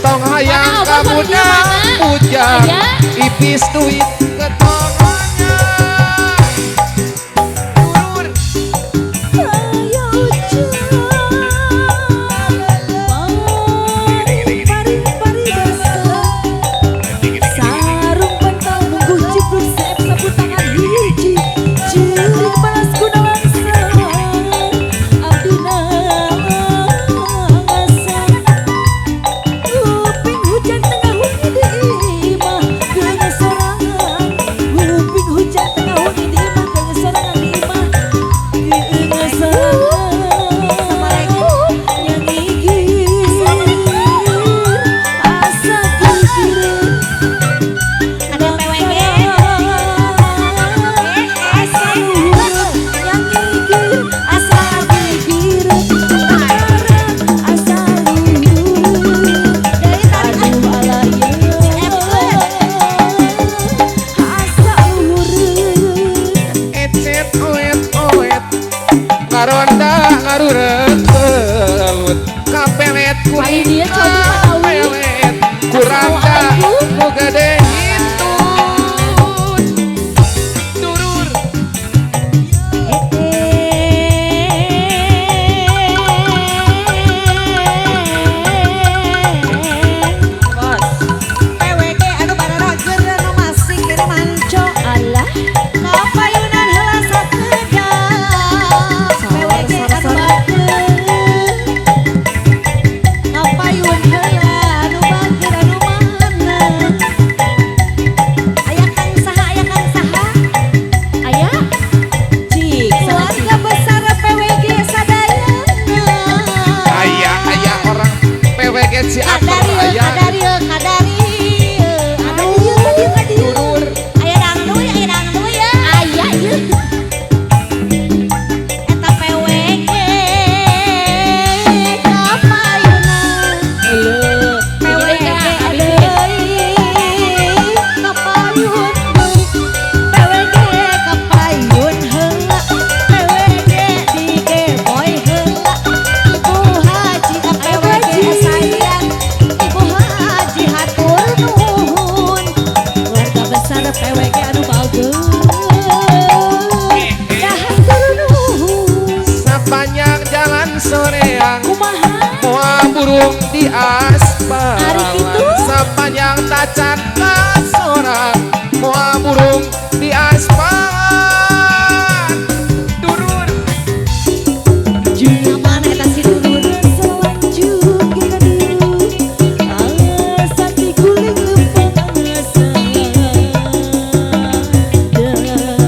Tong hayang kamuda pujang ipis duit ketongonya turun ayo sarung pentang nunggu cipluk sep sapu tangan hiji cilik panas kunawan ngaronda ngarureut kapelet kuring pelet kurangda nu gede hitun durur PWG anu barara keur anu masih keur manco alah kapayunan heula sateda PWG anu bageun kapayun heula anu bageun anu mana aya kang saha aya cik keluarga besar PWG sadayana aya orang PWG si atur aya kadari durur aya dangdut ya aya ieu eta PWG kapayunan PWG kapayun PWG kapayun heula PWG digeboy heula Ibu Haji PWG sayang Ibu Haji hatur nuhun keluarga besar PWG anu bageun ya hatur nuhun sepanjang jalan soreang kumaha moal burung di aspal Ari kitu? sepanjang tacan kasorang moal burung di aspal durur mana eta si durur selanjut ke kadieu alasan diguling lempeng asa galon